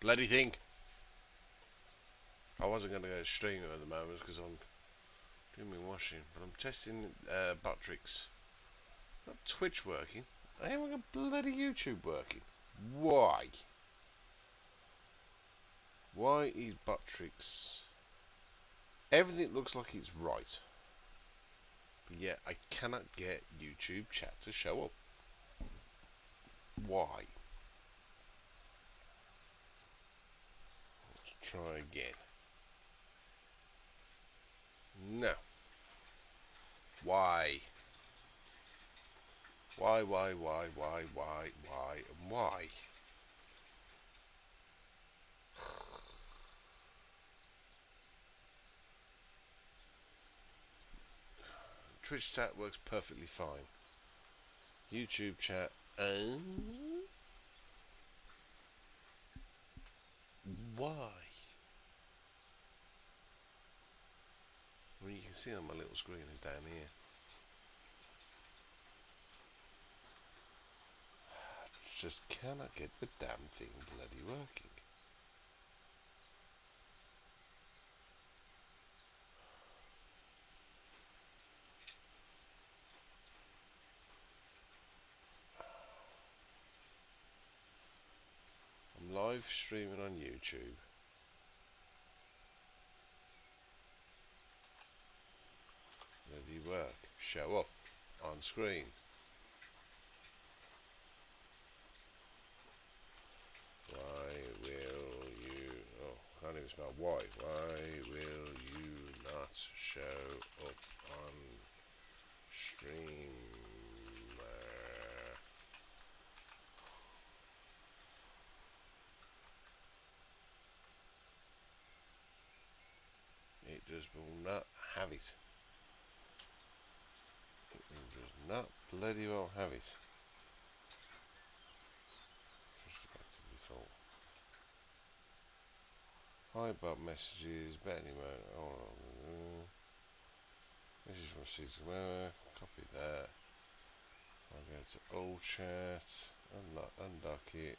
bloody thing. I wasn't going to go stream at the moment because I'm doing my washing, but I'm testing Buttrick's. Not Twitch working. I haven't got bloody YouTube working. Why? Why is Buttrick's... Everything looks like it's right. But yet I cannot get YouTube chat to show up. Why? Let's try again. No. Why? Why, and why? Twitch chat works perfectly fine. YouTube chat, why? Well, you can see on my little screen down here. Just cannot get the damn thing bloody working. I'm live streaming on YouTube. Bloody work. Show up on screen. Why will you... Oh, I can't even spell why. Why will you not show up on stream? It just will not have it. It will just not bloody well have it. Just go back to the default. Hi Bob messages, betting mode. Oh, message from Caesar. Copy that. I'll go to all chat. Undock it.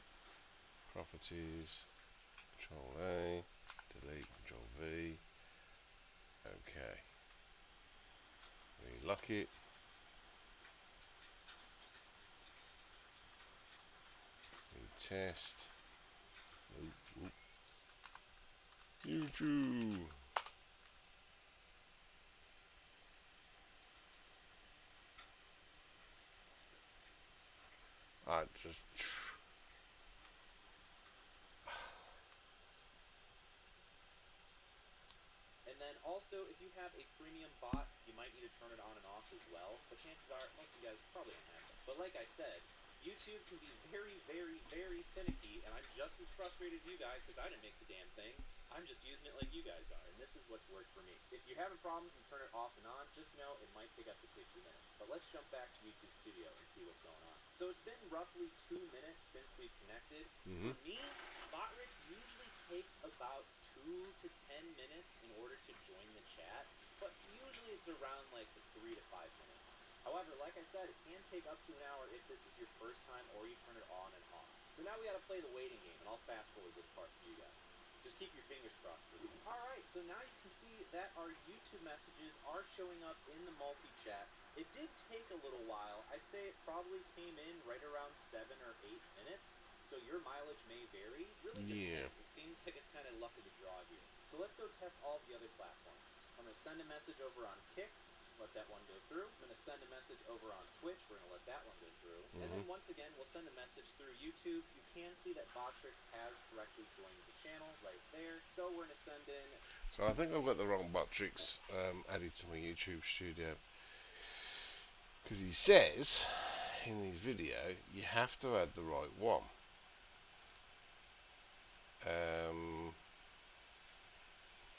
Properties. Control A. Delete. Control V. Okay. Relock it. Retest. YouTube. I just... And then also, if you have a premium bot, you might need to turn it on and off as well. But chances are, most of you guys probably don't have that. But like I said, YouTube can be very, very, very finicky, and I'm just as frustrated as you guys because I didn't make the damn thing. I'm just using it like you guys are, and this is what's worked for me. If you're having problems and turn it off and on, just know it might take up to 60 minutes. But let's jump back to YouTube Studio and see what's going on. So it's been roughly 2 minutes since we've connected. For me, Botrix usually takes about 2 to 10 minutes in order to join the chat, but usually it's around like the 3 to 5 minute mark. However, like I said, it can take up to an hour if this is your first time or you turn it on and off. So now we gotta play the waiting game, and I'll fast forward this part for you guys. Just keep your fingers crossed for me. Alright, so now you can see that our YouTube messages are showing up in the multi-chat. It did take a little while. I'd say it probably came in right around 7 or 8 minutes. So your mileage may vary. Really depends. It seems like it's kind of luck of the draw here. So let's go test all the other platforms. I'm going to send a message over on Kick. Let that one go through. I'm going to send a message over on Twitch. We're going to let that one go through. And then once again, we'll send a message through YouTube. You can see that Botrix has correctly joined the channel right there. So we're going to send in... So I think I've got the wrong Buttrick's added to my YouTube studio. Because he says in his video, you have to add the right one.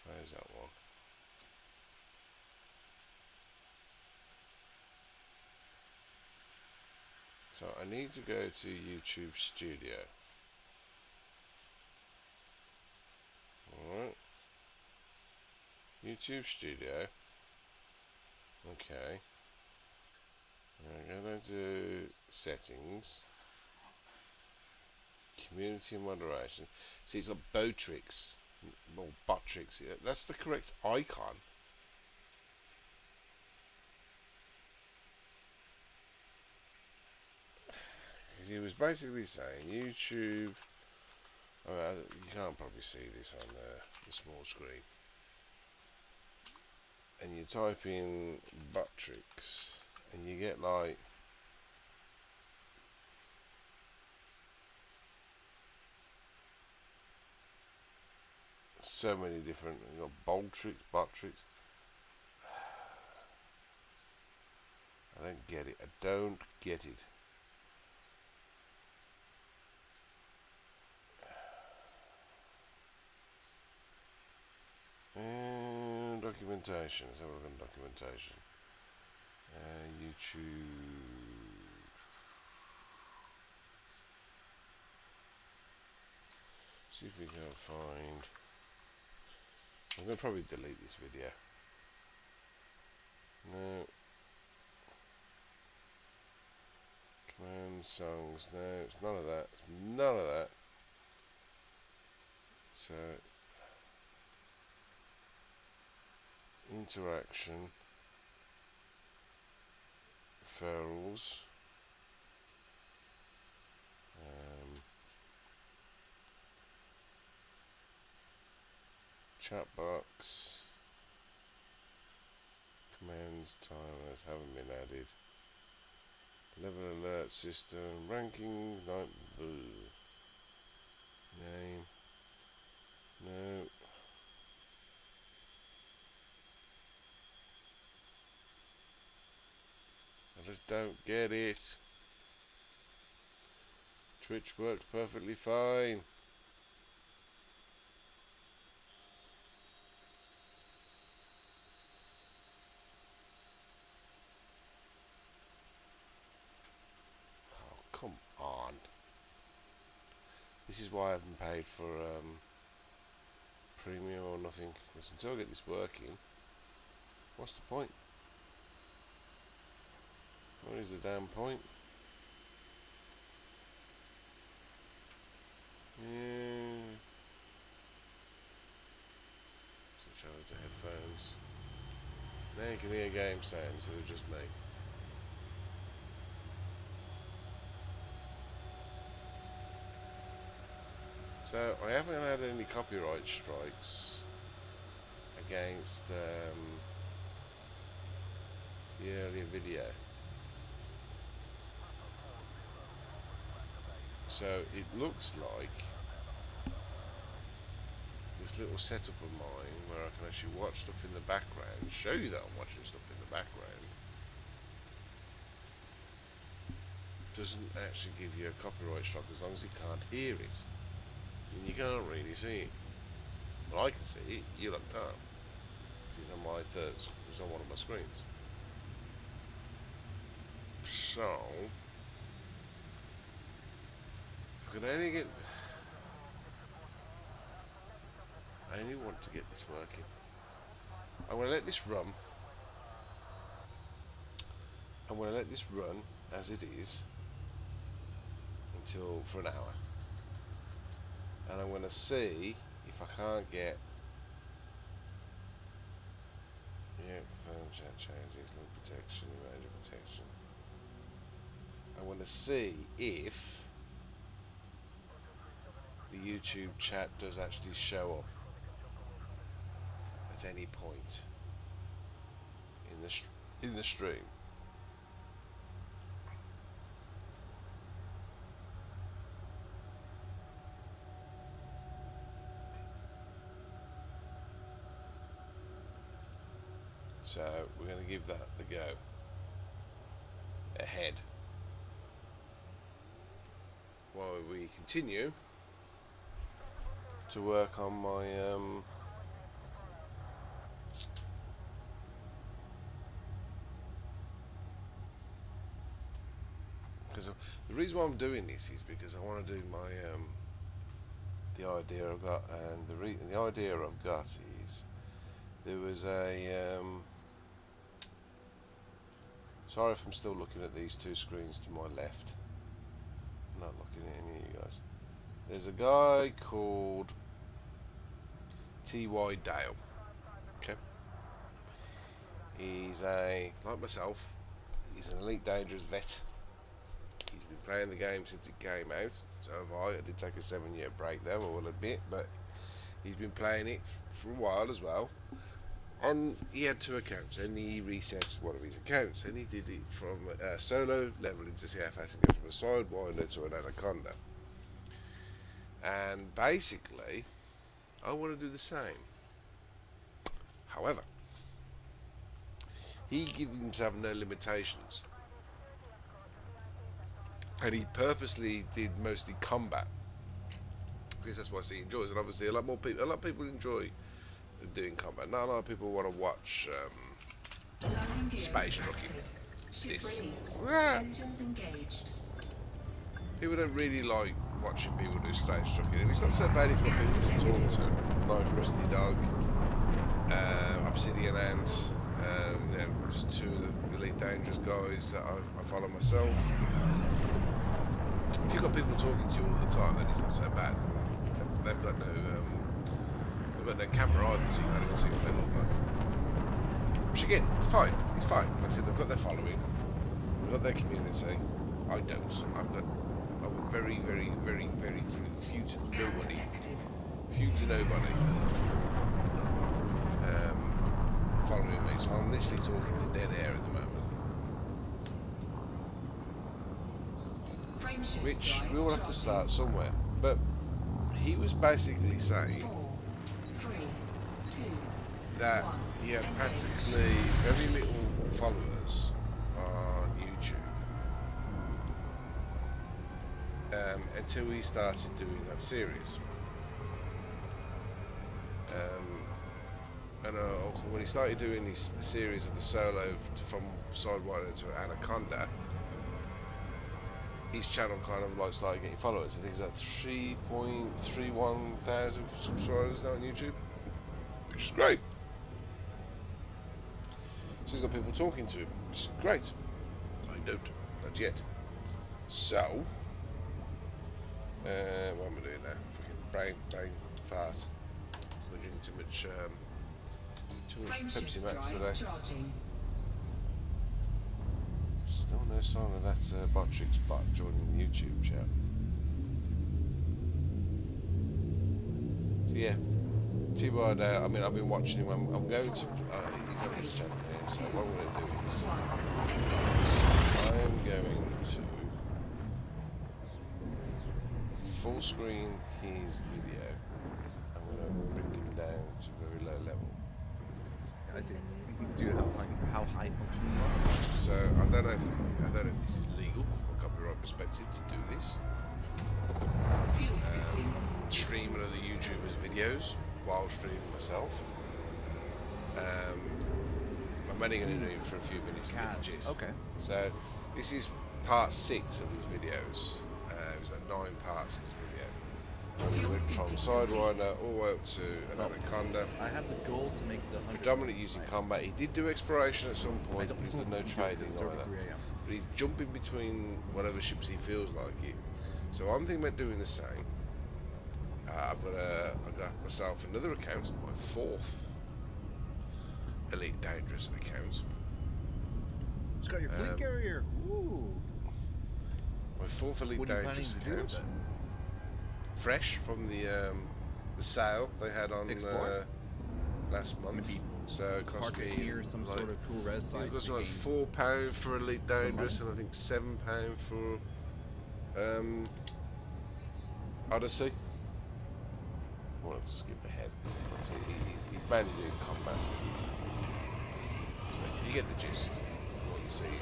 Where's that one? So I need to go to YouTube Studio. Alright. YouTube Studio. Okay. I'm going to settings. Community moderation. See, it's got Botrix or Buttrix. Yeah, that's the correct icon. He was basically saying YouTube. You can't probably see this on the small screen. And you type in Buttrix, and you get like so many different. You got Boltrix, Buttrix. I don't get it. I don't get it. And documentation. Let's have a look at documentation. YouTube. See if we can find. I'm going to probably delete this video. No. Command songs. No, it's none of that. It's none of that. So, interaction. Referrals. Chat box. Commands, timers haven't been added. Level alert system. Ranking. Night. Boo. Name. No. I just don't get it. Twitch works perfectly fine. Oh, come on. This is why I haven't paid for premium or nothing. Because until I get this working, what's the point? What is the damn point? Yeah. Switch over to headphones. Now you can hear game sounds, so it's just me. So I haven't had any copyright strikes against the earlier video. So it looks like this little setup of mine where I can actually watch stuff in the background, show you that I'm watching stuff in the background, doesn't actually give you a copyright strike as long as you can't hear it. And you can't really see it. Well, I can see it, you lot can't. It's on my it's on one of my screens. So, if I can only get... I only want to get this working. I'm going to let this run. I'm going to let this run as it is until for an hour. And I'm going to see if I can't get... Yeah, phone chat changes, link protection, emoji protection. I'm going to see if the YouTube chat does actually show up at any point in the stream. So we're going to give that the go ahead while we continue to work on my because the reason why I'm doing this is because I want to do my the idea I've got, and the idea I've got is there was a sorry if I'm still looking at these two screens to my left, not looking at any of you guys. There's a guy called T.Y. Dale. Okay. He's like myself, he's an Elite Dangerous vet. He's been playing the game since it came out. So have I. I did take a 7-year break there, I will admit, but he's been playing it for a while as well. And he had 2 accounts, and he reset one of his accounts, and he did it from a solo level into CFS and go from a Sidewinder to an Anaconda. And basically, I want to do the same. However, he gives himself no limitations, and he purposely did mostly combat because that's what he enjoys. And obviously, a lot of people enjoy doing combat. Not a lot of people want to watch space trucking. This. People don't really like watching people do space trucking, and it's not so bad if you've got people to talk to, like Rusty Dog, Obsidian Ants, you know, just 2 of the Elite Dangerous guys that I follow myself. If you've got people talking to you all the time, then it's not so bad. They've got no camera either, so you can't even see what they look like. Which again, it's fine. It's fine. Like I said, they've got their following, they've got their community. I don't. I've got very, very, very, very few to nobody. Few to nobody. Following me, so I'm literally talking to dead air at the moment. Which we all have to start somewhere. But he was basically saying that he had practically very little followers on YouTube until he started doing that series. And when he started doing the series of the solo from Sidewinder to Anaconda, his channel kind of like started getting followers. I think he's at 3.31 thousand subscribers now on YouTube, which is great. So he's got people talking to him, which is great. I don't, not yet. So, what am I doing now? Fucking brain fart. I'm drinking too much Pepsi Max today. Still no sign of that Botrix bot joining the YouTube chat. So yeah, T-Bar, I mean, I've been watching him. I'm going to, he's on his channel here, so what I'm going to do is, I'm going to full screen his video. I'm going to bring him down to a very low level. I see. Do how high functioning you are. So I don't know if this is legal from a copyright perspective to do this. Stream other YouTubers' videos while streaming myself. I'm only going to do it for a few minutes to get the gist. Okay. So this is part 6 of his videos. He's got 9 parts of his video. We went from Sidewinder all the way up to an Anaconda. I have the goal to make the 100. Predominantly using combat. He did do exploration at some point, but he's done no trading or that. But he's jumping between whatever ships he feels like it. So I'm thinking about doing the same. I've got myself another account, my 4th Elite Dangerous account. It's got your fleet carrier. Ooh. My 4th Elite Dangerous account. Fresh from the sale they had on last month. Maybe so it cost me here some like, sort of cool res site. It was like £4 for Elite Dangerous and I think £7 for Odyssey. I want to skip ahead because he's mainly doing combat. So you get the gist of what you see.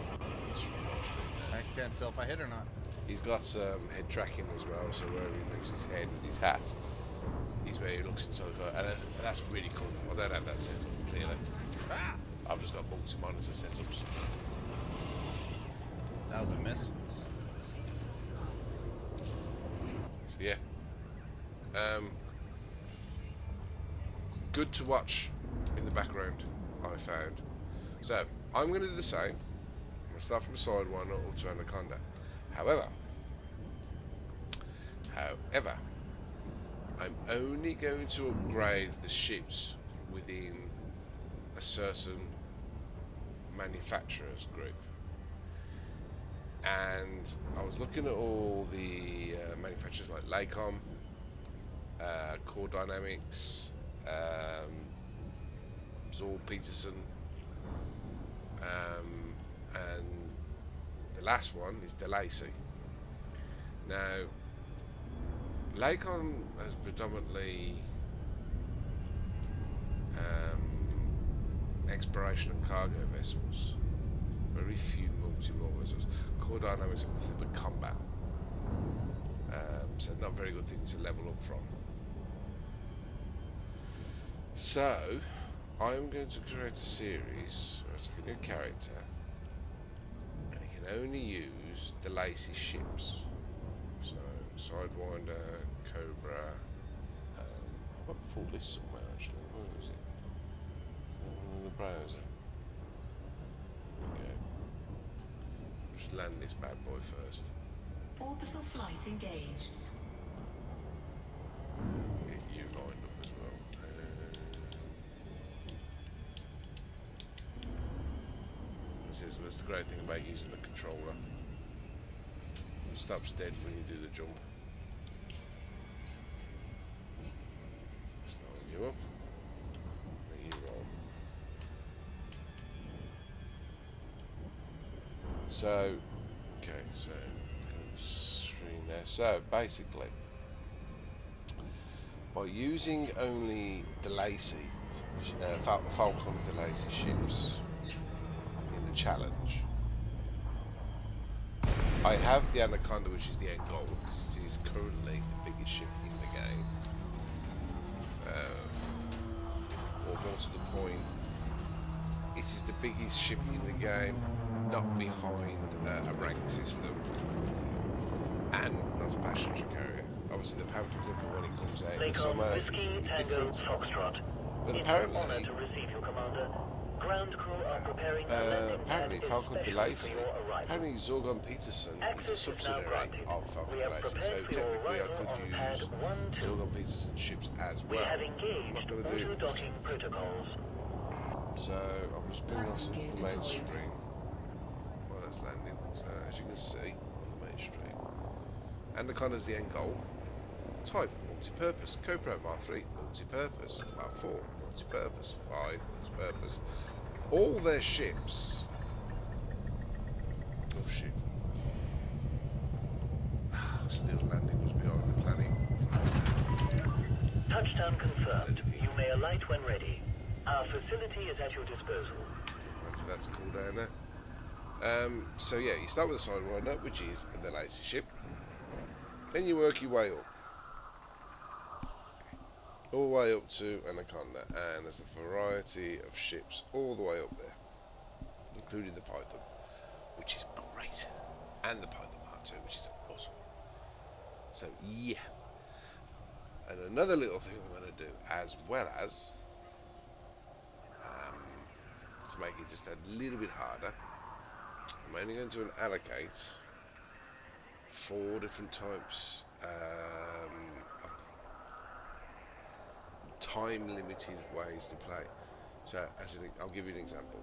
I can't tell if I hit or not. He's got head tracking as well, so wherever he moves his head with his hat, he's where he looks inside the car, and that's really cool. I don't have that set up clearly. I've just got multi-monitor setups. That was a miss. So yeah, good to watch in the background, I found. So I'm going to do the same. I'm going to start from a Sidewinder up to Anaconda. However, I'm only going to upgrade the ships within a certain manufacturers group. And I was looking at all the manufacturers like Lacom, Core Dynamics, Zor Peterson, and the last one is DeLacy. Now, Lacom has predominantly exploration and cargo vessels, very few multi-role vessels. Core Dynamics have nothing but combat, so not very good thing to level up from. So, I'm going to create a series where I take a new character, and it can only use the Lacey ships. So, Sidewinder, Cobra. I've got the full list somewhere actually. Where is it? In the browser. Okay. Just land this bad boy first. Orbital flight engaged. Get you lined up as well. That's the great thing about using the controller. It stops dead when you do the jump. Slowing you up. Let you roll. So, okay, so screen there. So basically, by using only the Lacey, Falcon DeLacy ships in the challenge, I have the Anaconda, which is the end goal, because it is currently the biggest ship in the game. Or more to the point, it is the biggest ship in the game, not behind a rank system, and not a passenger carrier. Obviously, the Panther Clipper, when it comes out in the summer, is a bit different. But apparently, Falcon DeLacy, apparently Zorgon Peterson is a subsidiary of Falcon DeLacy, so technically I could use Zorgon Peterson's ships as well. I'm not going to do it. So I'm just bringing us into the main screen while that's landing. So as you can see on the main screen, Anaconda's the end goal. Type, multi-purpose. CoPro Mark 3, multi-purpose. Mark 4, multi-purpose. 5, multi-purpose. All their ships. Oh shit. Still landing was behind the planning. Touchdown confirmed. You may alight when ready. Our facility is at your disposal. Right, so that's cool down there. So yeah, you start with a Sidewinder, which is the Lacey ship. Then you work your way up. All the way up to Anaconda, and there's a variety of ships all the way up there, including the Python, which is great, and the Python Mark II, which is awesome. So yeah, and another little thing I'm going to do, as well as to make it just a little bit harder, I'm only going to allocate 4 different types of time-limited ways to play. So, I'll give you an example.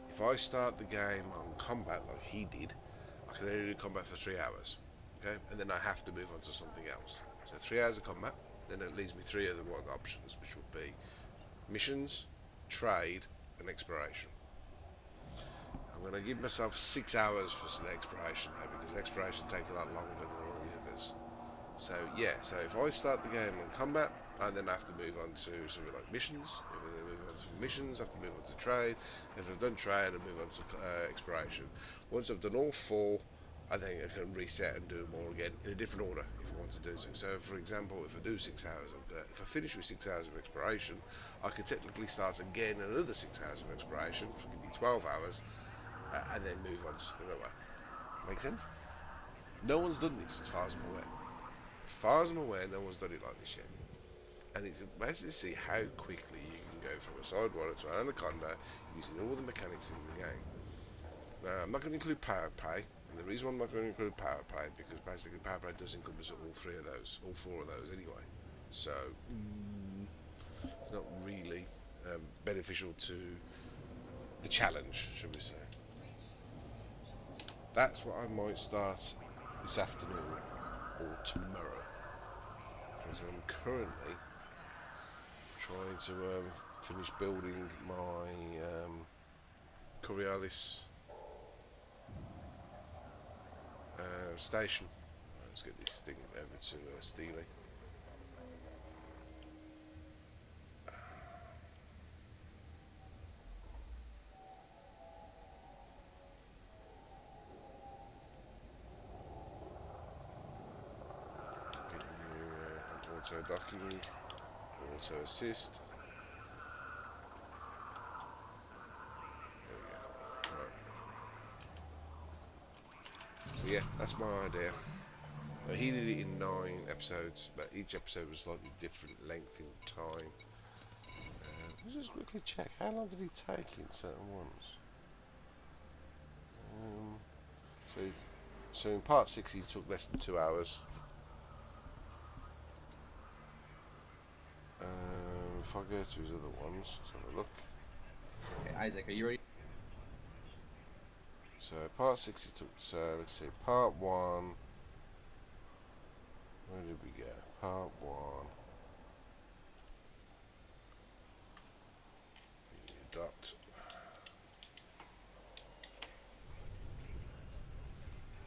If I start the game on combat like he did, I can only do combat for 3 hours, okay? And then I have to move on to something else. So 3 hours of combat, then it leaves me 3 other options, which would be missions, trade, and exploration. I'm going to give myself 6 hours for some exploration now, because exploration takes a lot longer than all the others. So yeah, so if I start the game on combat, I then have to move on to something like missions. If I then move on to missions, I have to move on to trade. If I've done trade, I move on to exploration. Once I've done all 4, I think I can reset and do them all again in a different order if I want to do so. So for example, if I do 6 hours, if I finish with 6 hours of exploration, I could technically start again another 6 hours of exploration, which could be 12 hours, and then move on to something like that. Make sense? No one's done this as far as I'm aware. As far as I'm aware, no one's done it like this yet. And it's amazing to see how quickly you can go from a Sidewinder to an Anaconda using all the mechanics in the game. Now, I'm not going to include power play, and the reason why I'm not going to include power play, because basically power play does encompass all 3 of those, all 4 of those anyway. So it's not really beneficial to the challenge, should we say. That's what I might start this afternoon or tomorrow. Because I'm currently trying to finish building my Coriolis station. Let's get this thing over to Steely. Getting you onto auto docking, auto assist. There we go. Right. So yeah, that's my idea. He did it in 9 episodes, but each episode was slightly different length in time. Let's just quickly check. How long did he take in certain ones? So, so in part 6 he took less than 2 hours. If I go to his other ones, let's have a look. Okay, Isaac, are you ready? So part 6 he took, so let's see, part 1, where did we go? Part 1, adopt.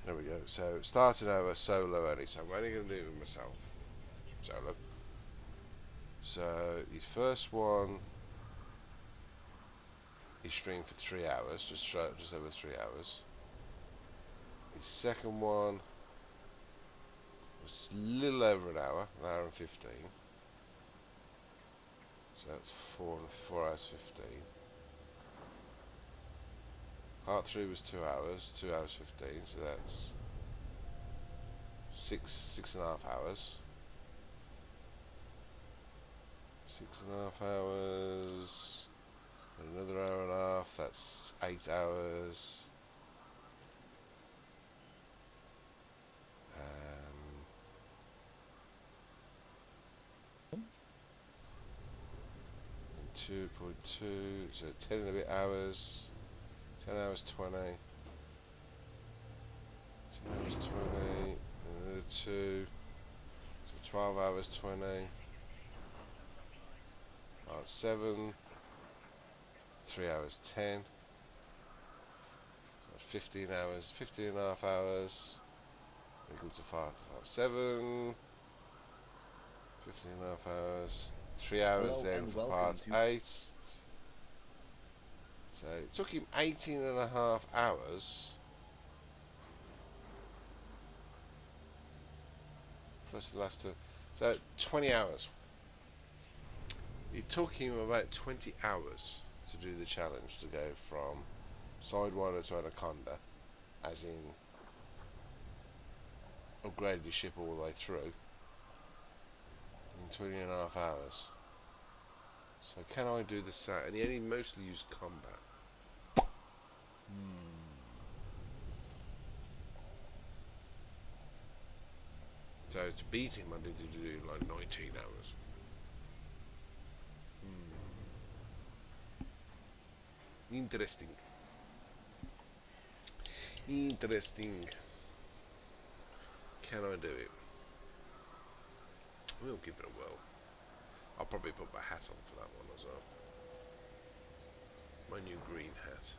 There we go. So starting over solo only, so I'm only going to do it with myself. Solo. So his first one, he streamed for 3 hours, just over 3 hours. His second one was a little over an hour and 15. So that's 4 hours 15. Part 3 was 2 hours, 2 hours 15. So that's 6.5 hours. 6.5 hours. Another hour and a half. That's 8 hours. And 2.2. So 10 and a bit hours. 10 hours 20. 10 hours 20. Another 2. So 12 hours 20. Part 7. 3 hours 10. So 15 hours. 15 and a half hours. Equal to part 7. 15 and a half hours. 3 hours Hello then and for welcome part to 8. So it took him 18 and a half hours. Plus the last two. So 20 hours. It took him about 20 hours to do the challenge, to go from Sidewinder to Anaconda, as in upgraded his ship all the way through, in 20 and a half hours. So can I do the same? And he only mostly used combat. So to beat him, I needed to do like 19 hours. Interesting. Interesting. Can I do it? We'll give it a whirl. I'll probably put my hat on for that one as well. My new green hat.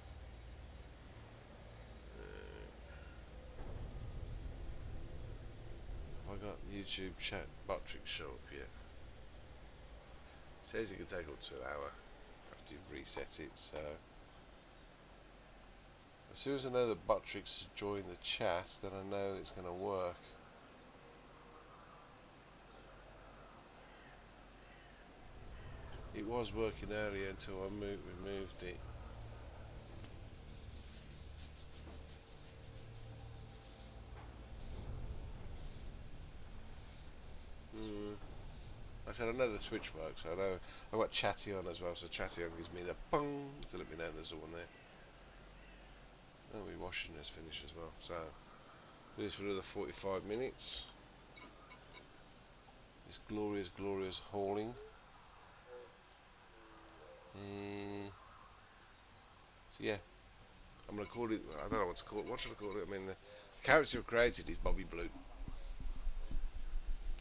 Have I got YouTube chat Botrix show up yet? Says it can take up to an hour after you've reset it, so as soon as I know that Botrix has joined the chat, then I know it's going to work. It was working earlier until I removed it. I said I know the Twitch works, so I know I've got Chatty on as well, so Chatty on gives me the bong to let me know there's one there. Oh, my washing is finished as well, so do this for another 45 minutes. this glorious, glorious hauling. So yeah, I'm gonna call it. I don't know what to call it. What should I call it? I mean, the character I've created is Bobby Blue.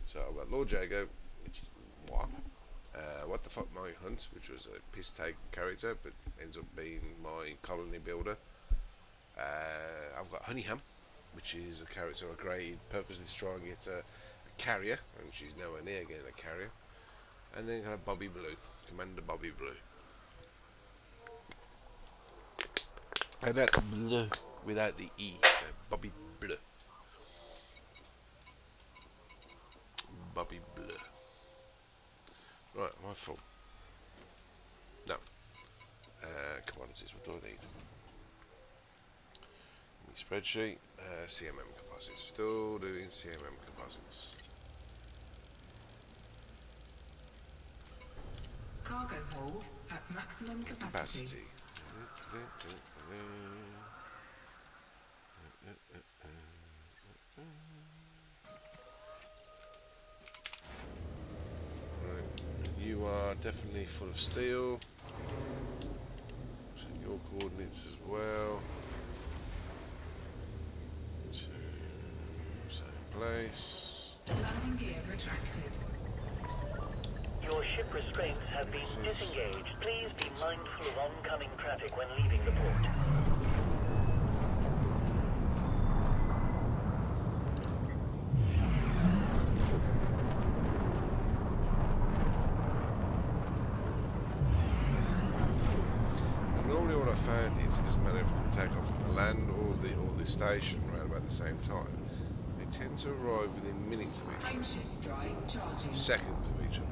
So I've got Lord Jago, which is what the fuck my hunt, which was a piss take character, but ends up being my colony builder. I've got Honeyham, which is a character I created purposely to try and get a carrier, and she's nowhere near getting a carrier. And then I have Bobby Blue, Commander Bobby Blue. And that's blue without the E, so Bobby Blue. Bobby Blue. Right, my full. No. Commodities, what do I need? Spreadsheet, CMM composites. Still doing CMM composites. Cargo hold at maximum capacity. Right. You are definitely full of steel. So your coordinates as well. To same place. Landing gear retracted. Your ship restraints have been disengaged. Please be mindful of oncoming traffic when leaving the port. And normally what I found is it doesn't matter if we take off from the land or the station around about the same time. They tend to arrive within minutes of each other. Frameshift drive charging. Seconds of each other.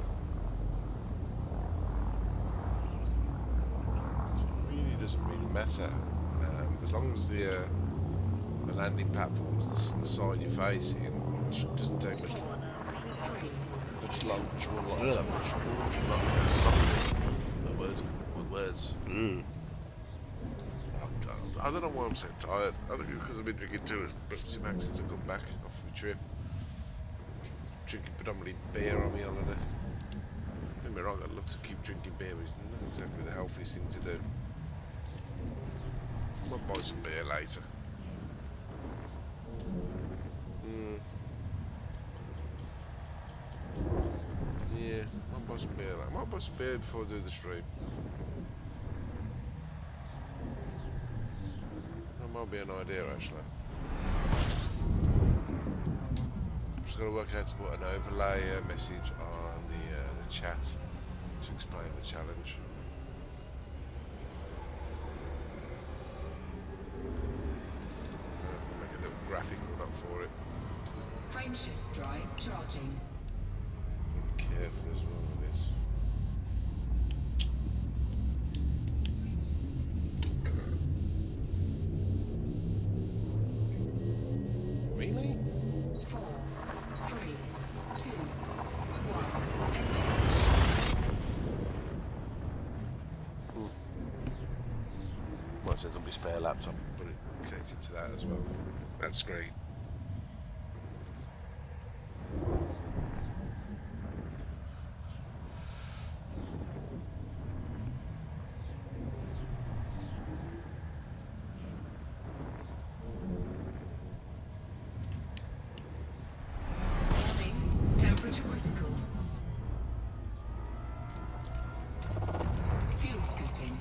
So it really doesn't really matter. As long as the landing platform's the side you're facing, which doesn't take much words. Oh God, I don't know why I'm so tired. I don't know because I've been drinking too much Max since I come back off the trip. Drinking predominantly beer on my holiday. Don't get me wrong, I'd love to keep drinking beer, but it's not exactly the healthiest thing to do. I might buy some beer later. Yeah, I might buy some beer. I might buy some beer before I do the stream. That might be an idea, actually. Just got to work out to put an overlay message on the chat to explain the challenge. I don't know if I can make a little graphic or not for it. Frameshift drive charging. Be careful as well with this. Really? 4, 3, 2, 1. Engage. Might say there'll be a spare laptop, put it connected to that as well. That's great. Warning. Temperature critical. Fuel scooping.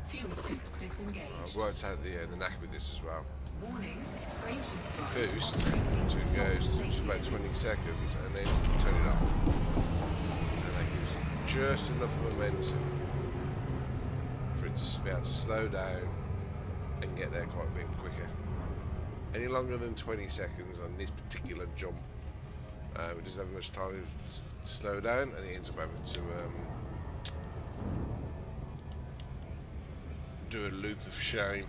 Fuel scoop disengaged. I've worked out the knack with this as well. Warning. Frameshift drive Boost operating to beyond goes to safety about 20 limits. seconds and then turn it off. And that gives it just enough momentum for it to be able to slow down and get there quite a bit quicker. Any longer than 20 seconds on this particular jump, it doesn't have much time to slow down, and it ends up having to do a loop of shame.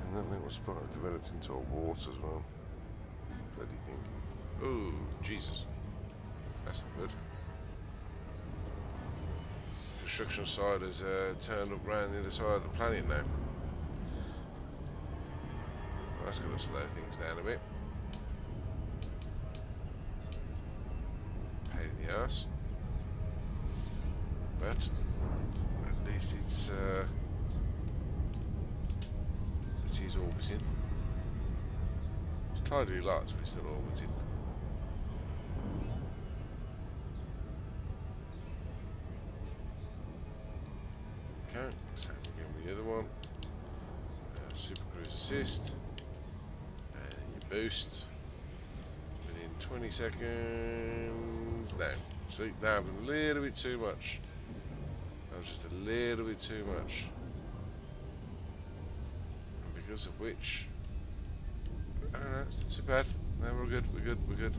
And that thing was developed into a wart as well. Bloody thing. Oh, Jesus. That's not good. Construction side has turned up round the other side of the planet now. Well, that's going to slow things down a bit. Pain in the arse. But at least it is orbiting. It's tidally light, but it's still orbiting. Okay, same again with the other one. Super Cruise Assist. And you boost. Within 20 seconds. No. See, now I've done a little bit too much. That was just a little bit too much. And because of which... no, it's not too bad. No, we're good, we're good, we're good.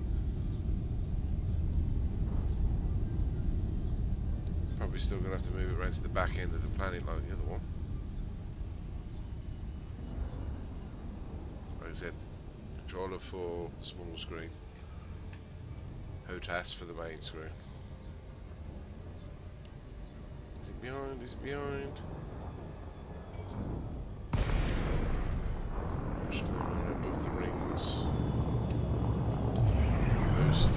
Probably still going to have to move it around to the back end of the planet like the other one. Like I said, controller for the small screen. HOTAS for the main screen. Is it behind? Is it behind? Just above the rings. Boost.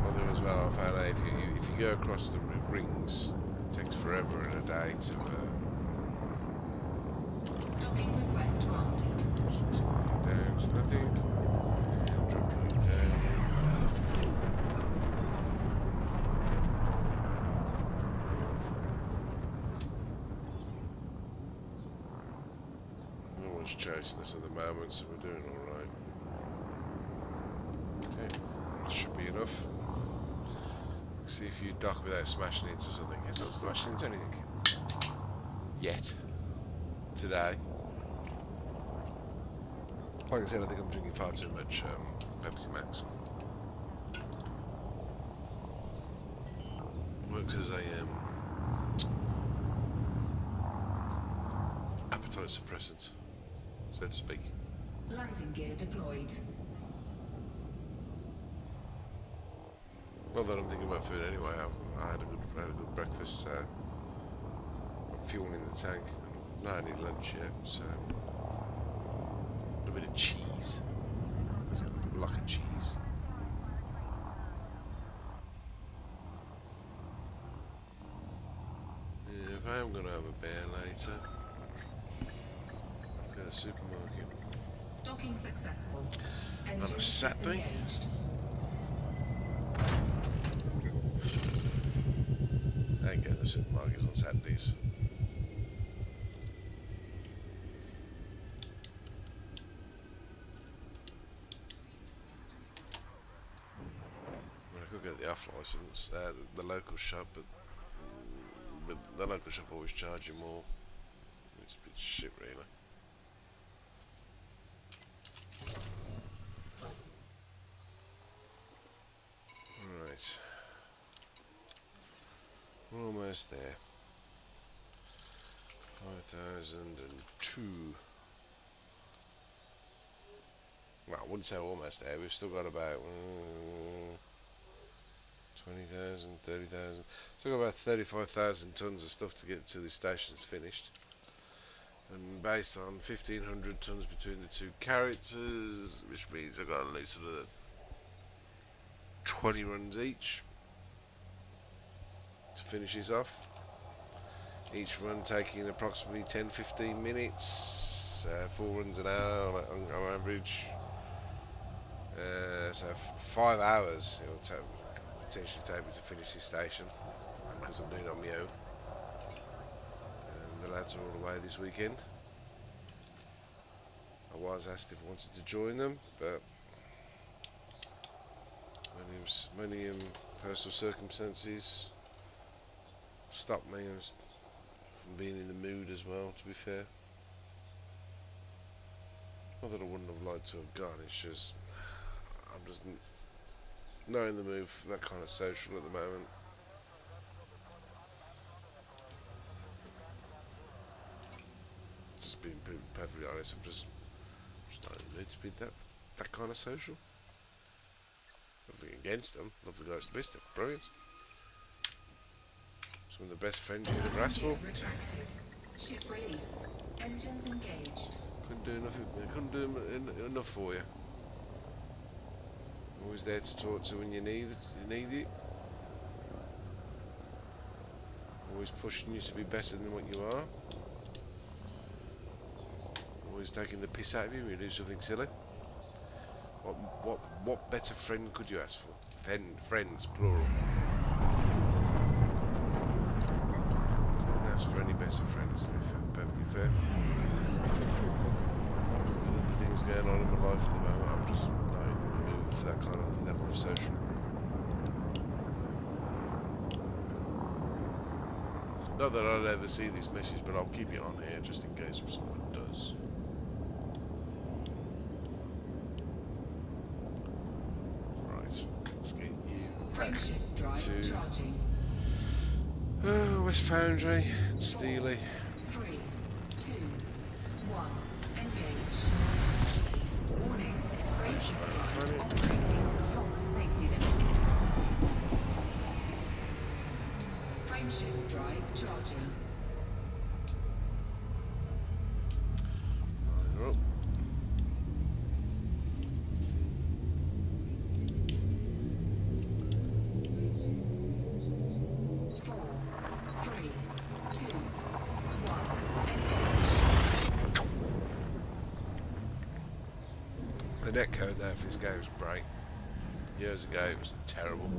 Although as well, I found out if you go across the rings, it takes forever in a day to Docking request granted. down to nothing. And drop you down. No one's chasing us at the moment, so we're doing alright. Okay, that should be enough. See if you dock without smashing into something. It's not smashing into anything. Yet. Today. Like I said, I think I'm drinking far too much Pepsi Max. Works as a appetite suppressant, so to speak. Landing gear deployed. Not that I'm thinking about food anyway. I had a good breakfast. So got fuel in the tank. Not had any lunch yet, so a bit of cheese. Let's get a block of cheese. Yeah, if I am going to have a bear later, I'll go to the supermarket. Docking successful. On a Engines Saturday? disengaged. I ain't going to the supermarkets on Saturdays. I could get the off license, the local shop, but the local shop always charge you more. It's a bit shit, really. Right, we're almost there. 5,002. Well, I wouldn't say almost there. We've still got about 20,000, 30,000. Still got about 35,000 tons of stuff to get to the station's finished. And based on 1,500 tons between the two characters, which means I've got at least another 20 runs each to finish this off. Each run taking approximately 10-15 minutes, 4 runs an hour on average. So 5 hours it will potentially take me to finish this station, because I'm doing it on my own. And the lads are all away this weekend. I was asked if I wanted to join them, but many personal circumstances stopped me from being in the mood as well, to be fair. Not that I wouldn't have liked to have gone, it's just I'm just not in the mood for that kind of social at the moment. Just being perfectly honest, I'm just not in the mood to be that kind of social. Nothing against them. Love the guys to best. They're brilliant. Some of the best friends you could ever ask for. Retracted. Ship released. Engines engaged. Couldn't do nothing. Couldn't do enough for you. Always there to talk to when you need it. Always pushing you to be better than what you are. Always taking the piss out of you when you do something silly. What better friend could you ask for? Friends, plural. Couldn't ask for any better friends, to be perfectly fair. With the things going on in my life at the moment, I'm just not in the mood for that kind of level of social. Not that I'll ever see this message, but I'll keep it on here just in case someone does. Right, let's get you back Frameshift drive to charging. West Foundry and Steely. 3, 2, 1. Engage. Warning. Frameshift drive operating beyond safety limits. Frameshift drive charging. Line her up. 4, 3, 2, 1. Engage. The netcode now for this game is great. Years ago it was terrible.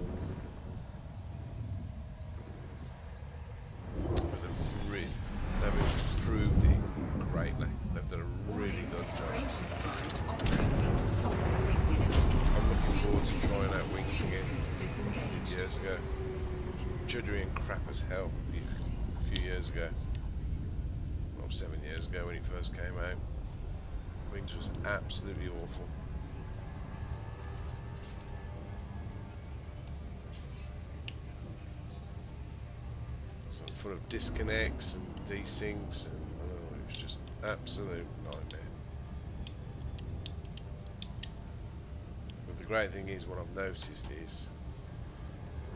They've improved it greatly. They've done a really good job. Frameshift drive operating beyond safety limits. I'm looking forward to trying out Wings again. Disengage. Years ago. Juddery and crap as hell a few years ago. Well, 7 years ago when it first came out. Wings was absolutely awful. So full of disconnects and desyncs and it was just absolute nightmare. But the great thing is, what I've noticed is,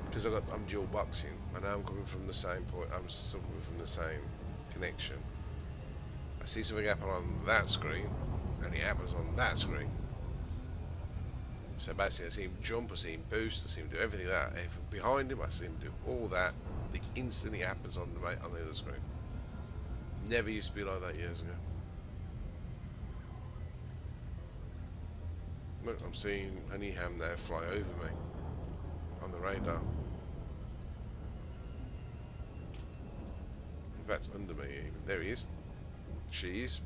because I'm dual boxing, and now I'm coming from the same point, I'm still coming from the same connection. I see something happen on that screen, and it happens on that screen. So basically, I see him jump, I see him boost, I see him do everything like that. If I'm behind him, I see him do all that. The instant it happens on the other screen. Never used to be like that years ago. Look, I'm seeing Honeyham now fly over me on the radar. In fact, under me even. There he is. She is.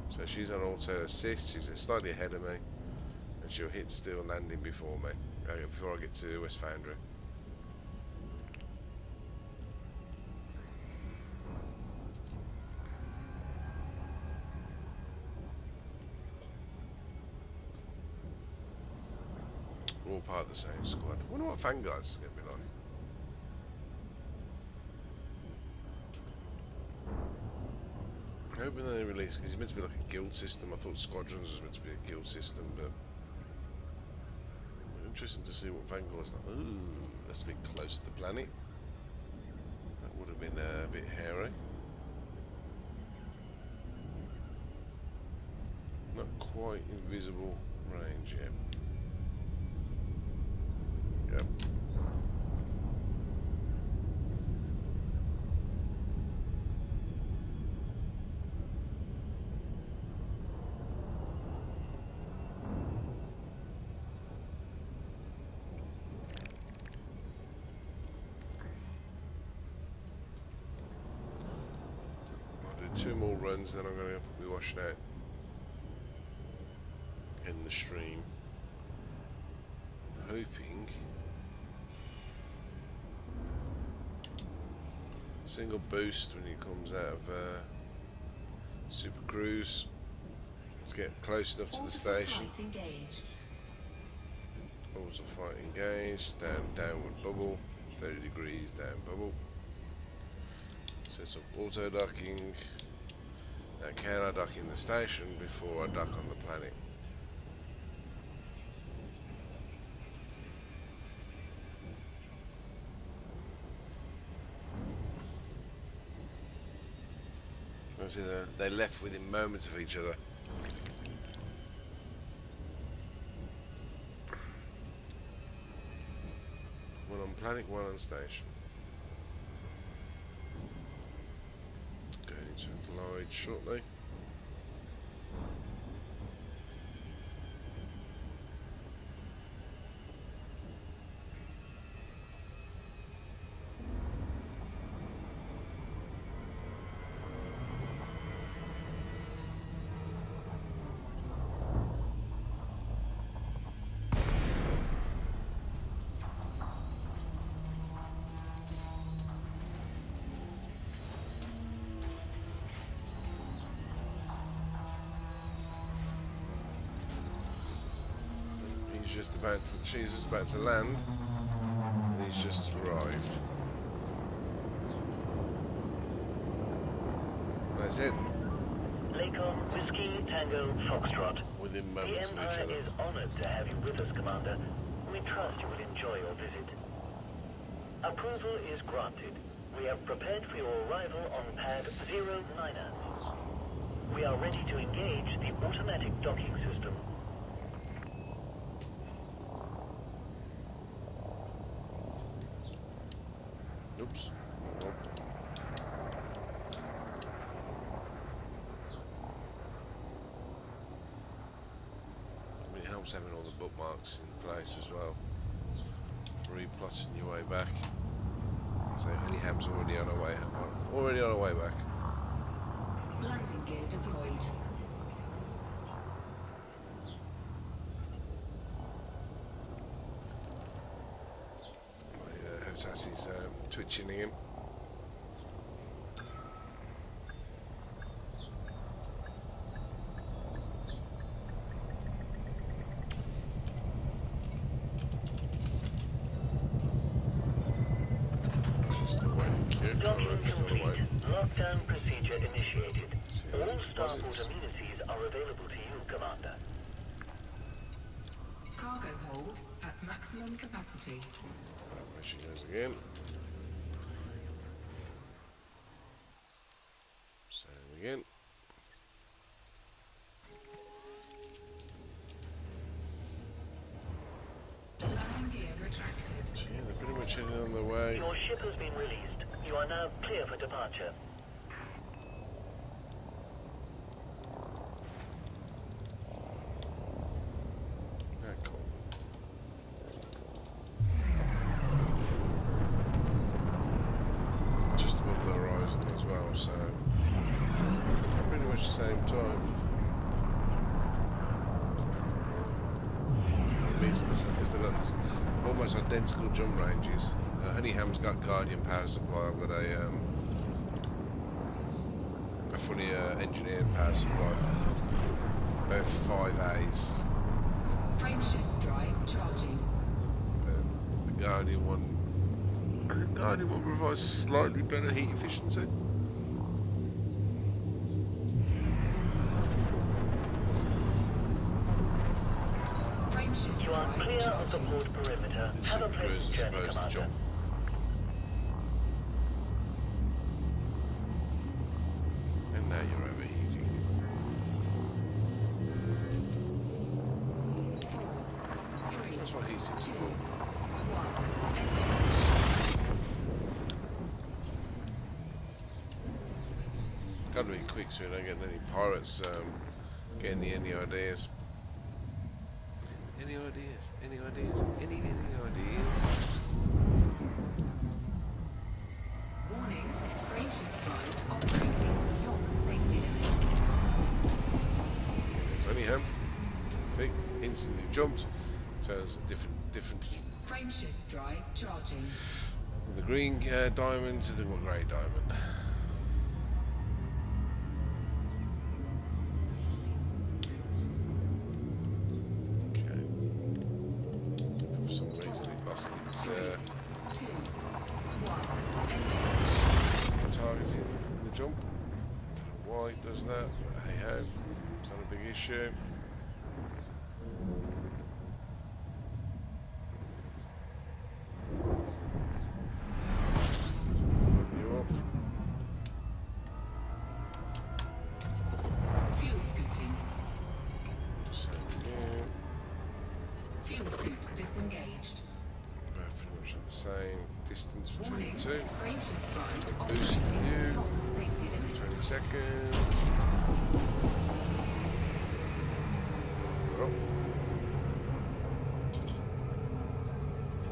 So she's on auto assist. She's slightly ahead of me, and she'll hit steel landing before me. Before I get to West Foundry. We're all part of the same squad. I wonder what Vanguard's going to be like. I hope when they release, because it's meant to be like a guild system. I thought Squadrons was meant to be a guild system, but interesting to see what Vanguard's like. Ooh, that's a bit close to the planet. That would have been a bit hairy. Not quite invisible range yet. Yep. I'll do 2 more runs, then I'm going to be washing out in the stream. I'm hoping single boost when it comes out of Super Cruise. Let's get close enough to the station. Flight engaged. Auto flight engaged. Downward bubble. 30 degrees down bubble. Set up auto docking. Now can I dock in the station before I dock on the planet? Obviously, they left within moments of each other. One on planet, one on station. Going to collide shortly. She's just about to land, and he's just arrived. That's it. Lakon Whiskey Tango Foxtrot. Within The moments of each Empire other. is honored to have you with us, Commander. We trust you will enjoy your visit. Approval is granted. We have prepared for your arrival on pad 09er. We are ready to engage the automatic docking system. Oops. Nope. It helps having all the bookmarks in place as well. Replotting your way back. So Honeyham's already on our way. Already on our way back. Landing gear deployed. Hotas is twitching again. Just awaiting queue. Docking Just complete. awaiting. Lockdown procedure initiated. See how All many starport deposits. amenities are available to you, Commander. Cargo hold at maximum capacity. There she goes again. Sailing again. Landing gear retracted. So yeah, they're pretty much heading on their way. Your ship has been released. You are now clear for departure. Ah, cool. Just above the horizon as well, so pretty much the same time. Because they've got almost identical jump ranges. Honeyham's got Guardian power supply. I've got a fully engineered power supply. Both 5As. Frameshift drive charging. The Guardian one. The Guardian one provides slightly better heat efficiency. Frameshift You are drive clear of the charging. port perimeter. It's Have a super pleasant as journey, opposed to Commander. jump. And now you're overheating. 4, 3, That's what heating's 2, for. 1. Gotta be quick so we don't get any pirates getting any ideas. Any ideas? Any ideas? Any ideas? Warning, frameshift drive operating beyond safety limits. There's Honeyham. Think instantly jumped. So it's a different. Frameshift drive charging. The green diamond to the grey diamond. Okay. For some reason it lost its 3, 2, 1. Engage. targeting the jump. Don't know why it does that, but hey ho, it's not a big issue. You off. disengaged. Both pretty much at the same distance between Warning. the two. Frameshift drive Boost operating you. beyond safety limits. 20 seconds. Oh.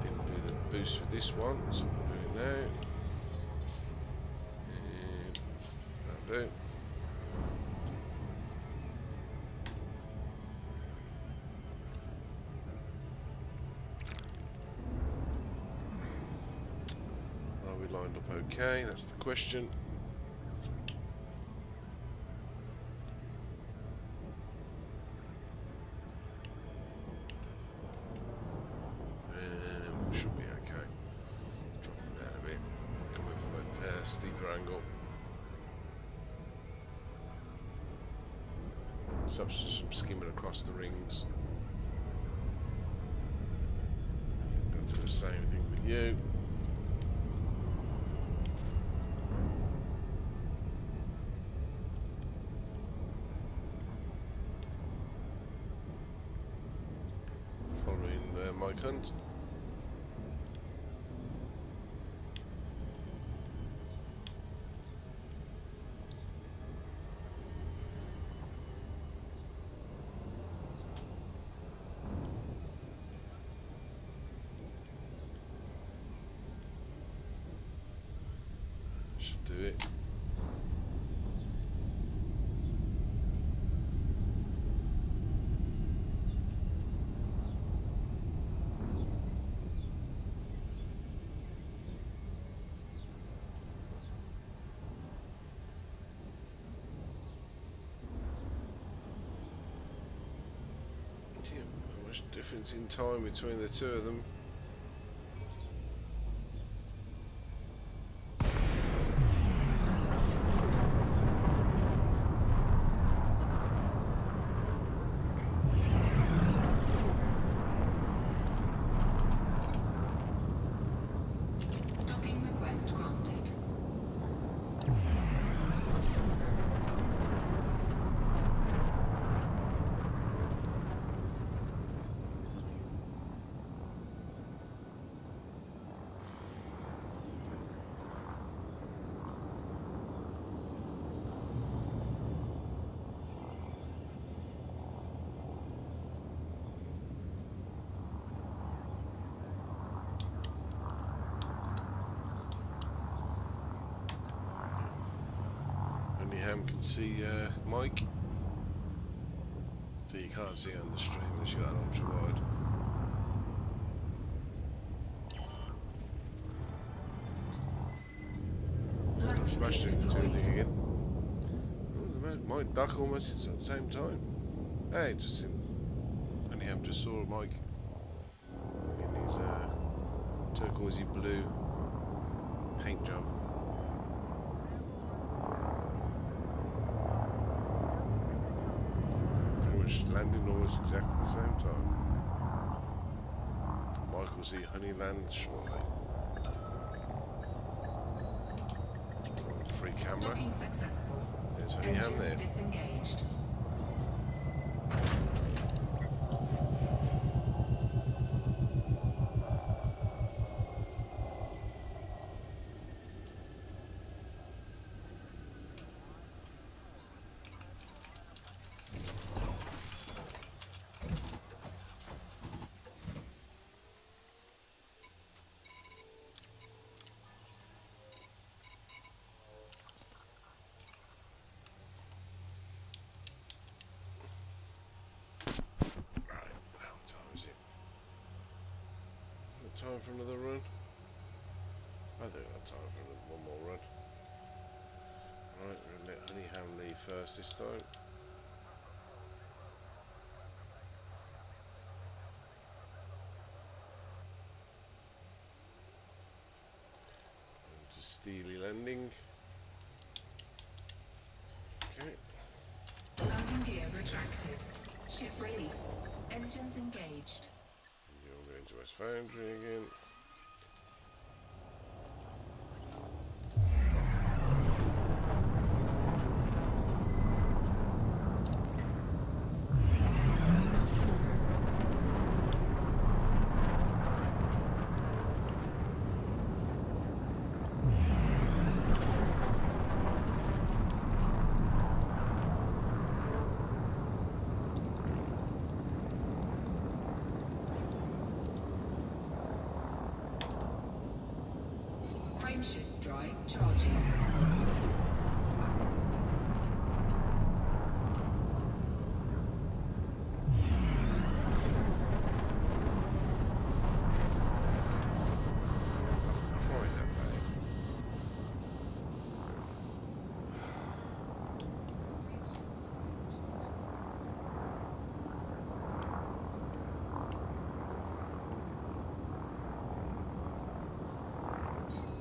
Didn't do the boost with this one, so I'm doing now. And that'll do. Are we lined up okay? That's the question. Should be okay. Dropping down a bit. Coming from a steeper angle. Substance from skimming across the rings. Going to do the same thing with you. Following Mike Hunt. Should do it. Yeah, not much difference in time between the two of them. Docking request granted. Only Ham can see Mike. So you can't see it on the stream unless you've got an ultra wide. Landing Smashed gear it into deployed. everything again. Oh, the man, Mike duck almost hits at the same time. Hey, just in. Only Ham just saw Mike in his turquoisey blue paint job. Pretty much landing almost exactly the same time. Mike will see Honey land shortly. Free camera. Docking successful. There's Honey Ham Engines there. disengaged. Right, how time is it? Got time for another run? I think I've got time for one more run. Right, we're going to let Honey Ham leave first this time. To steely landing. Okay. Landing gear retracted. Ship released. Engines engaged. You're going to West Foundry again. charging. Crying that bad.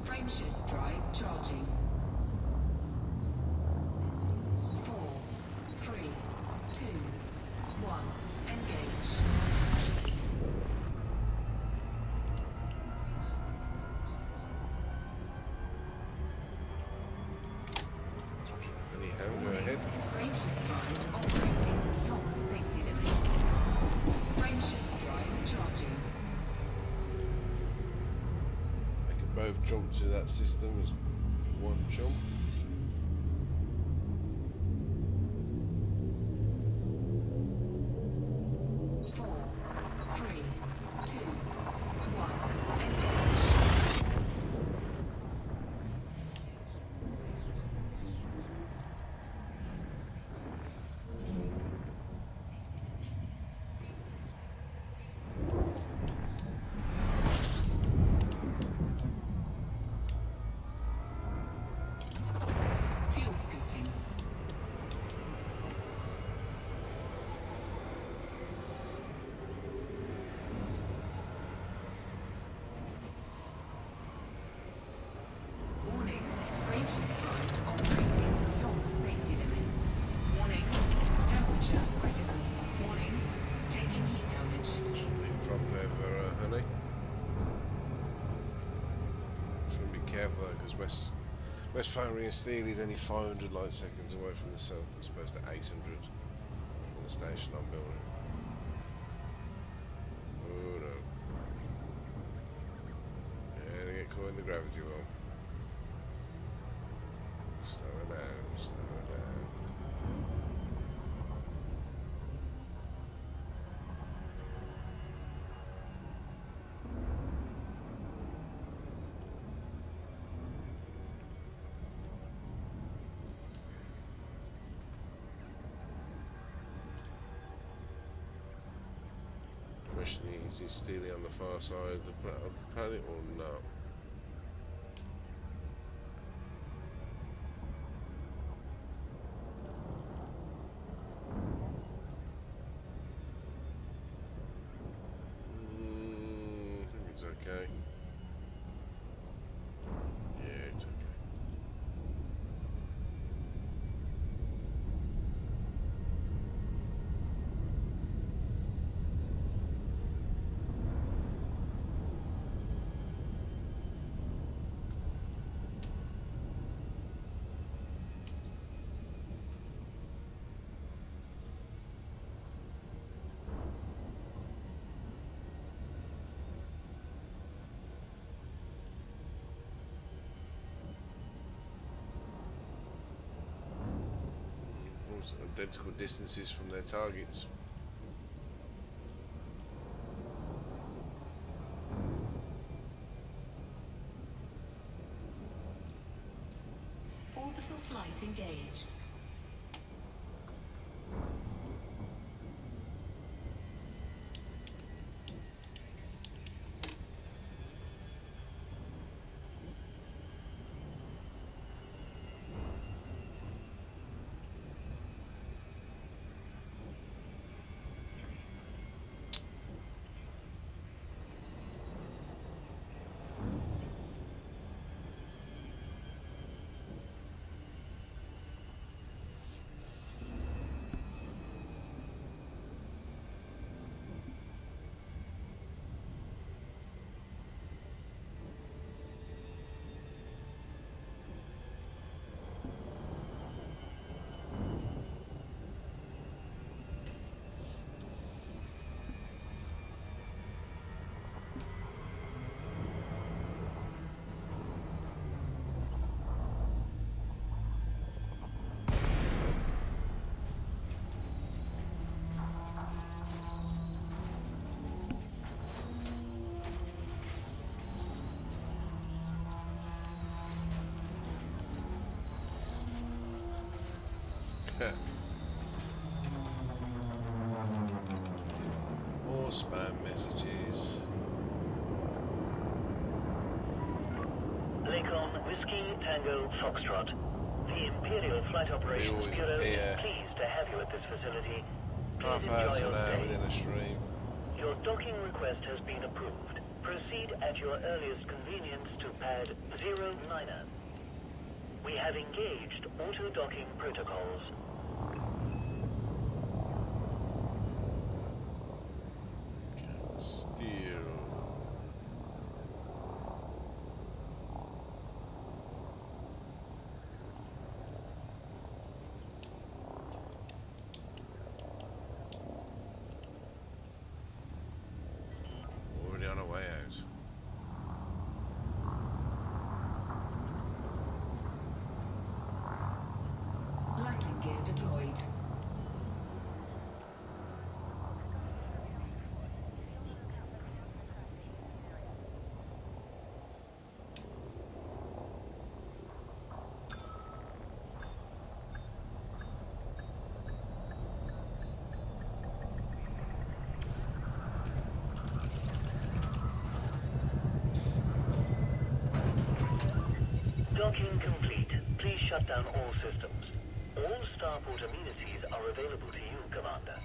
Frameshift drive charging. 4, 3, 2, 1. Engage. Anyhow, go ahead. Frameshift drive operating beyond safety limits. Frameshift drive charging. They can both jump to that system as one jump. Four, three, two, one. Engage. Fuel scooping. Warning. Frameshift drive operating beyond safety limits. Warning. Temperature critical. Warning. Taking heat damage. Big drop there for honey. Just gonna be careful though, because West Foundry and Steel is only 500 light seconds away from the sun, as opposed to 800 on the station I'm building. Oh no. Yeah, they get caught in the gravity well. Slow her down, slow her down. Question is Steely on the far side of the planet or not? I think it's okay. Yeah, it's okay. Also identical distances from their targets. Orbital flight engaged. More spam messages. Lakon Whiskey Tango Foxtrot. The Imperial Flight Operations always Bureau appear is pleased to have you at this facility. half Please hour enjoy to your an hour stay. within a stream. Your docking request has been approved. Proceed at your earliest convenience to pad 09er. We have engaged auto-docking protocols. Still. Already on our way out. Landing gear deployed. Docking complete. Please shut down all systems. All starport amenities are available to you, Commander.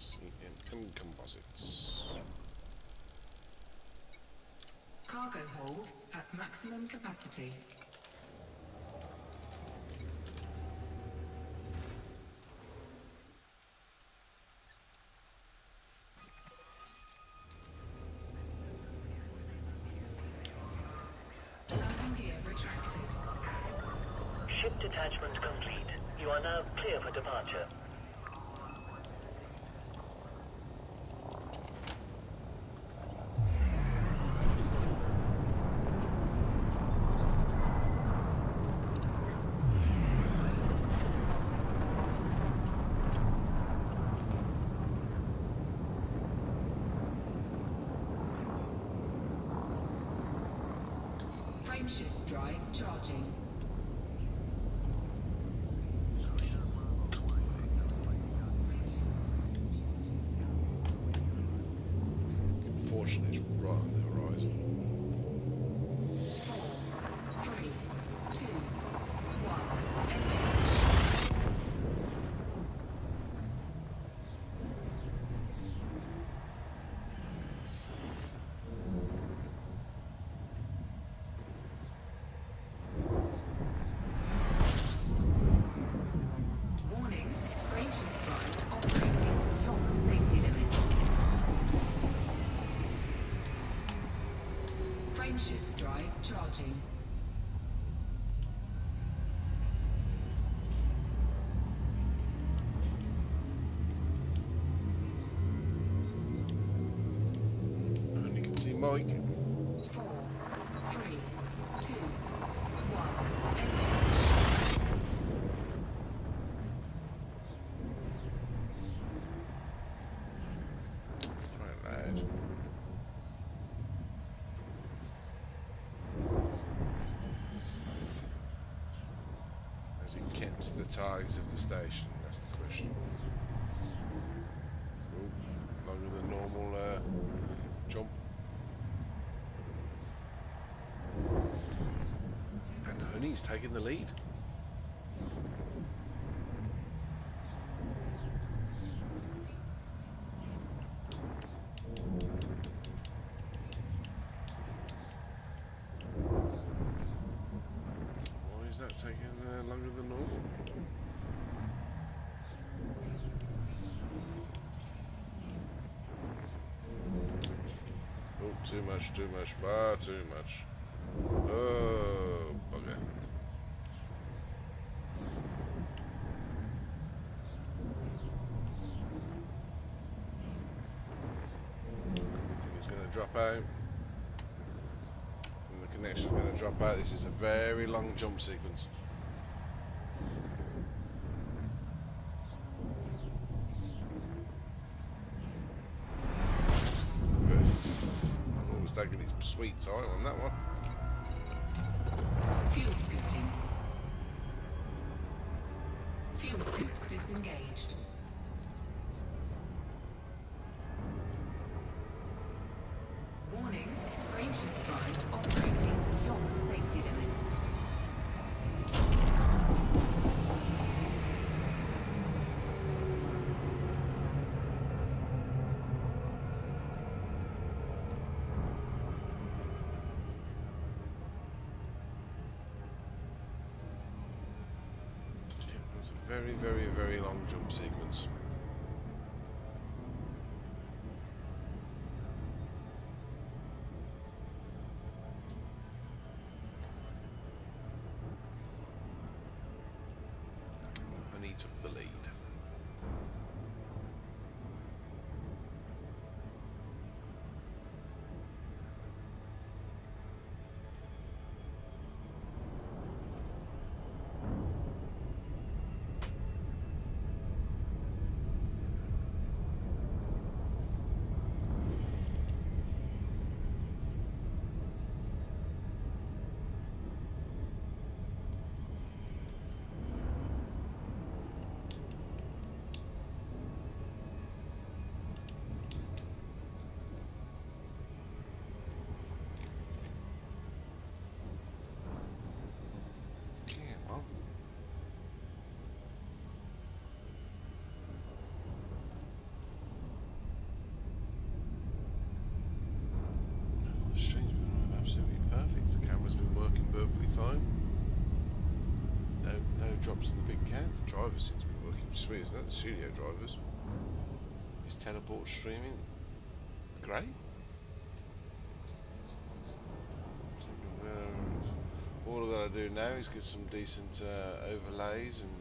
CMM composites. Cargo hold at maximum capacity. Landing gear retracted. Ship detachment complete. You are now clear for departure. Frameshift drive charging. Fortunately, it's right on the horizon. 4, 3, 2, 1. Engage. Warning, frameshift drive operating beyond safety limits. Frameshift drive charging. And you can see Mike. 4, 3, 2, 1. Engage. Quite loud. Has it kept the tags of the station? That's the question. Oh, longer than normal jump. And Honey's taking the lead. Why is that taking longer than normal? Oh, too much, far too much. Oh, bugger. I think it's going to drop out. And the connection's going to drop out. This is a very long jump sequence. Always taking its sweet time on that one. Fuel scooping. Fuel scoop disengaged. Warning, frameshift drive operating beyond safety limits. It was a very, very, very long jump sequence. Honey took the lead. The stream's been absolutely perfect. The camera's been working perfectly fine. No drops in the big can. The driver seems to be working sweet, isn't it? The studio drivers. Is teleport streaming great? All I've got to do now is get some decent overlays and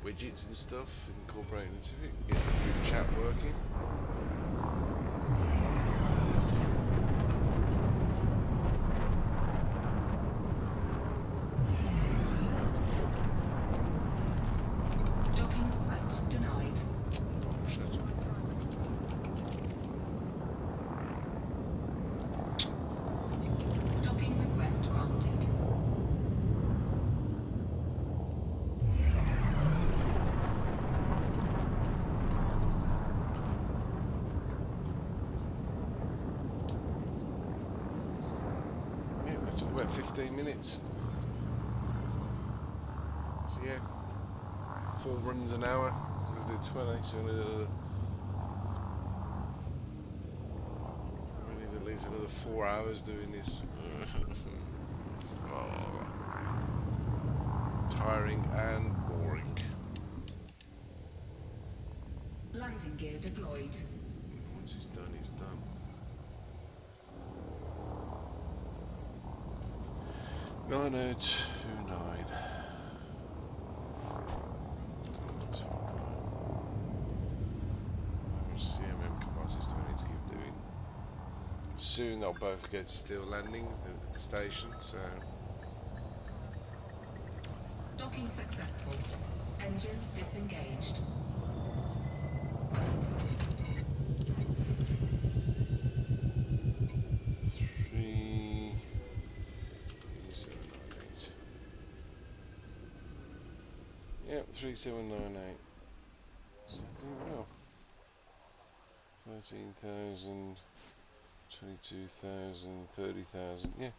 widgets and stuff incorporated into it and get the group chat working. Docking request denied. Shut up. Docking request granted. Yeah, we took about 15 minutes. So yeah, 4 runs an hour. I'm going to do 20, so I'm going to do we need at least another 4 hours doing this. Oh, tiring and boring. Landing gear deployed. Once it's done, it's done. Nine 9 CMM capacity do I need to keep doing? Soon they'll both go to steel landing at the station, so Docking successful. Engines disengaged. three 3798. Yep, 3798. So doing well. 13,000, 22,000, 30,000. Yeah,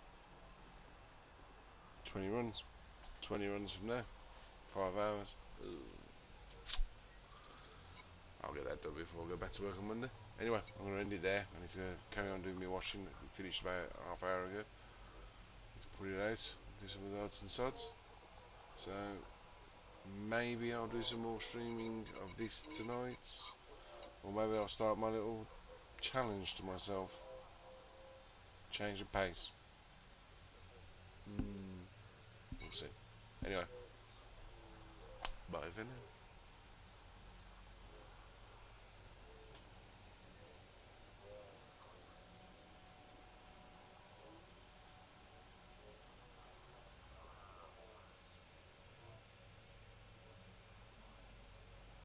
20 runs. 20 runs from now. 5 hours. Ugh. I'll get that done before I go back to work on Monday. Anyway, I'm going to end it there. I need to carry on doing my washing. I finished about half hour ago. Let's put it out, do some of the odds and sods. So maybe I'll do some more streaming of this tonight, or maybe I'll start my little challenge to myself. Change of pace. We'll see. Anyway, bye for now.